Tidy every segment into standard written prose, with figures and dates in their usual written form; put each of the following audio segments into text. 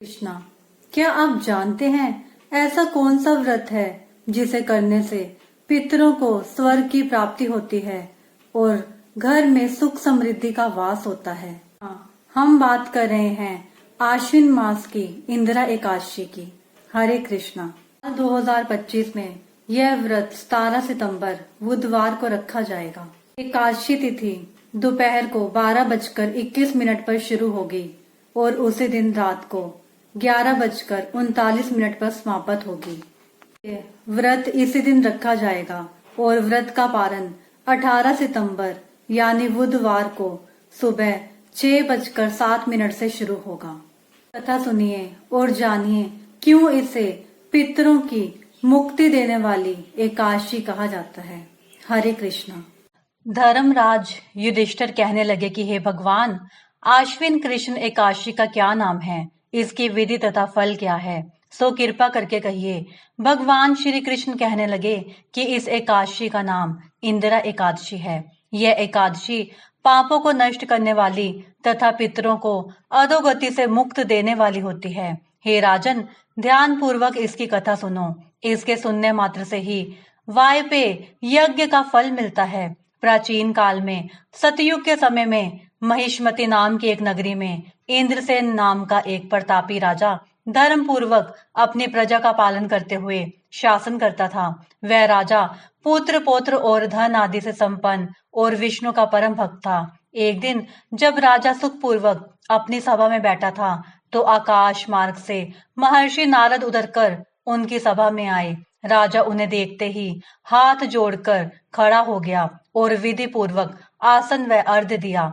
कृष्णा, क्या आप जानते हैं ऐसा कौन सा व्रत है जिसे करने से पितरों को स्वर्ग की प्राप्ति होती है और घर में सुख समृद्धि का वास होता है। हम बात कर रहे हैं आश्विन मास की इंदिरा एकादशी की। हरे कृष्णा। 2025 में यह व्रत 17 सितंबर बुधवार को रखा जाएगा। एकादशी तिथि दोपहर को 12:21 पर शुरू होगी और उसी दिन रात को 11:39 पर समाप्त होगी। ये व्रत इसी दिन रखा जाएगा और व्रत का पारण 18 सितंबर यानी बुधवार को सुबह 6:07 से शुरू होगा। कथा सुनिए और जानिए क्यों इसे पितरों की मुक्ति देने वाली एकादशी कहा जाता है। हरे कृष्णा। धर्मराज युधिष्ठिर कहने लगे कि हे भगवान, आश्विन कृष्ण एकादशी का क्या नाम है, इसकी विधि तथा फल क्या है, सो कृपा करके कहिए। भगवान श्री कृष्ण कहने लगे कि इस एकादशी का नाम इंदिरा एकादशी है। यह एकादशी पापों को नष्ट करने वाली तथा पितरों को अधोगति से मुक्त देने वाली होती है। हे राजन, ध्यान पूर्वक इसकी कथा सुनो। इसके सुनने मात्र से ही वायपेय यज्ञ का फल मिलता है। प्राचीन काल में सतयुग के समय में महिष्मति नाम की एक नगरी में इंद्रसेन नाम का एक प्रतापी राजा धर्म पूर्वक अपनी प्रजा का पालन करते हुए शासन करता था। वह राजा पुत्र पौत्र और धन आदि से संपन्न और विष्णु का परम भक्त था। एक दिन जब राजा सुख पूर्वक अपनी सभा में बैठा था तो आकाश मार्ग से महर्षि नारद उतरकर उनकी सभा में आए। राजा उन्हें देखते ही हाथ जोड़कर खड़ा हो गया और विधि पूर्वक आसन व अर्घ्य दिया।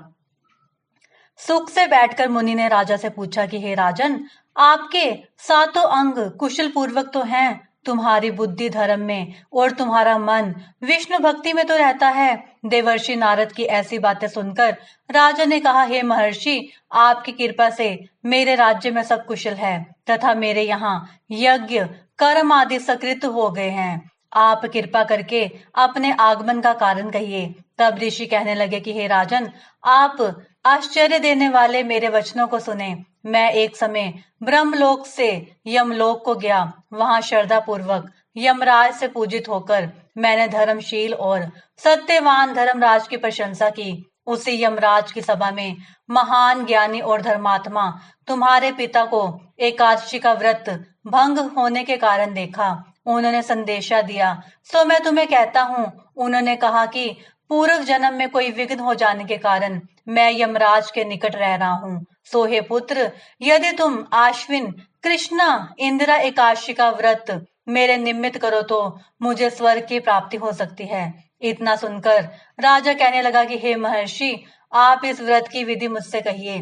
सुख से बैठकर मुनि ने राजा से पूछा कि हे राजन, आपके सातों अंग कुशल पूर्वक तो हैं, तुम्हारी बुद्धि धर्म में और तुम्हारा मन विष्णु भक्ति में तो रहता है। देवर्षि नारद की ऐसी बातें सुनकर राजा ने कहा, हे महर्षि, आपकी कृपा से मेरे राज्य में सब कुशल है तथा मेरे यहाँ यज्ञ कर्म आदि सकृत हो गए हैं। आप कृपा करके अपने आगमन का कारण कहिए। तब ऋषि कहने लगे कि हे राजन, आप आश्चर्य देने वाले मेरे वचनों को सुने। मैं एक समय ब्रह्मलोक से यमलोक को गया। वहां श्रद्धा पूर्वक यमराज से पूजित होकर मैंने धर्मशील और सत्यवान धर्मराज की प्रशंसा की। उसी यमराज की सभा में महान ज्ञानी और धर्मात्मा तुम्हारे पिता को एकादशी का व्रत भंग होने के कारण देखा। उन्होंने संदेशा दिया, सो मैं तुम्हें कहता हूँ। उन्होंने कहा कि पूर्व जन्म में कोई विघ्न हो जाने के कारण मैं यमराज के निकट रह रहा हूँ। सो हे पुत्र, यदि तुम आश्विन कृष्णा इंदिरा एकादशी का व्रत मेरे निमित्त करो तो मुझे स्वर्ग की प्राप्ति हो सकती है। इतना सुनकर राजा कहने लगा कि हे महर्षि, आप इस व्रत की विधि मुझसे कहिए।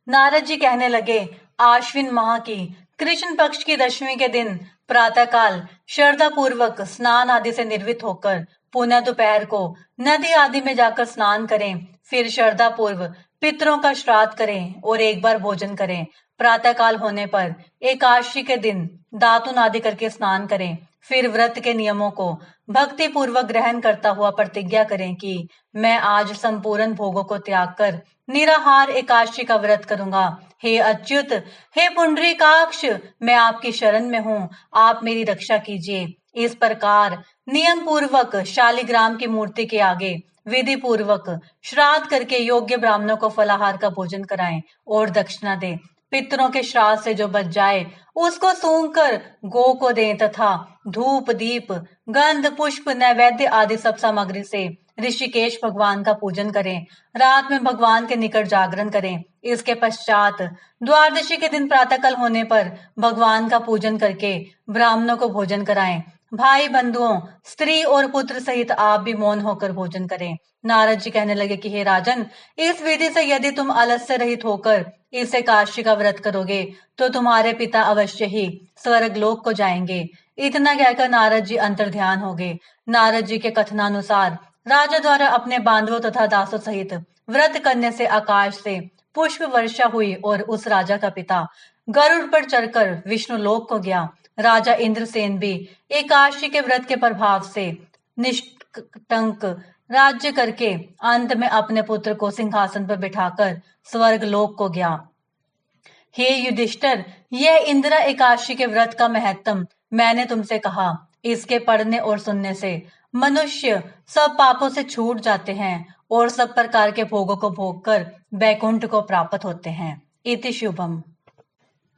नारद जी कहने लगे, आश्विन माह की कृष्ण पक्ष की दशमी के दिन प्रातः काल श्रद्धा पूर्वक स्नान आदि से निर्वित होकर पुनः दोपहर को नदी आदि में जाकर स्नान करें। फिर श्रद्धा पूर्व पितरों का श्राद्ध करें और एक बार भोजन करें। प्रातः काल होने पर एकादशी के दिन दातुन आदि करके स्नान करें। फिर व्रत के नियमों को भक्ति पूर्वक ग्रहण करता हुआ प्रतिज्ञा करें कि मैं आज संपूर्ण भोगों को त्याग कर निराहार एकादशी का व्रत करूंगा। हे अच्युत, हे पुंडरीकाक्ष, मैं आपकी शरण में हूँ, आप मेरी रक्षा कीजिए। इस प्रकार नियम पूर्वक शालिग्राम की मूर्ति के आगे विधि पूर्वक श्राद्ध करके योग्य ब्राह्मणों को फलाहार का भोजन कराएं और दक्षिणा दें। पितरों के श्राद्ध से जो बच जाए उसको सूंघ कर गौ को दें तथा धूप दीप गंध पुष्प नैवेद्य आदि सब सामग्री से ऋषिकेश भगवान का पूजन करें। रात में भगवान के निकट जागरण करें। इसके पश्चात द्वादशी के दिन प्रातःकाल होने पर भगवान का पूजन करके ब्राह्मणों को भोजन कराएं। भाई बंधुओं, स्त्री और पुत्र सहित आप भी मौन होकर भोजन करें। नारद जी कहने लगे कि हे राजन, इस विधि से यदि तुम आलस्य रहित होकर इस एकादशी का व्रत करोगे तो तुम्हारे पिता अवश्य ही स्वर्ग लोक को जाएंगे। इतना कहकर नारद जी अंतर्ध्यान हो गए। नारद जी के कथनानुसार राजा द्वारा अपने बांधवों तथा दासों सहित व्रत करने से आकाश से पुष्प वर्षा हुई और उस राजा का पिता गरुड़ पर चढ़कर विष्णु लोक को गया। राजा इंद्रसेन भी एकादशी के व्रत के प्रभाव से निष्कंटक राज्य करके अंत में अपने पुत्र को सिंहासन पर बिठाकर स्वर्ग लोक को गया। हे युधिष्ठिर, यह इंदिरा एकादशी के व्रत का महत्व मैंने तुमसे कहा। इसके पढ़ने और सुनने से मनुष्य सब पापों से छूट जाते हैं और सब प्रकार के भोगों को भोग कर वैकुंठ को प्राप्त होते हैं। इति शुभम।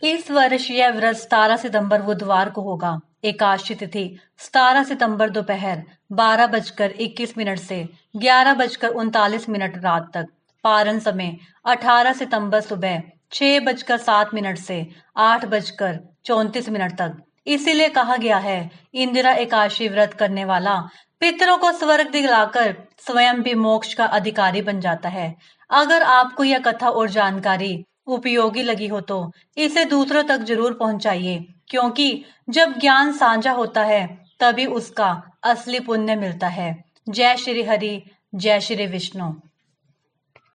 इस वर्ष यह व्रत 17 सितंबर बुधवार को होगा। एकादशी तिथि 17 सितंबर दोपहर 12:21 से 11:39 रात तक। पारण समय 18 सितंबर सुबह 6:07 से 8:34 तक। इसीलिए कहा गया है, इंदिरा एकादशी व्रत करने वाला पितरों को स्वर्ग दिलाकर स्वयं भी मोक्ष का अधिकारी बन जाता है। अगर आपको यह कथा और जानकारी उपयोगी लगी हो तो इसे दूसरों तक जरूर पहुंचाइए, क्योंकि जब ज्ञान साझा होता है तभी उसका असली पुण्य मिलता है। जय श्री हरि, जय श्री विष्णु।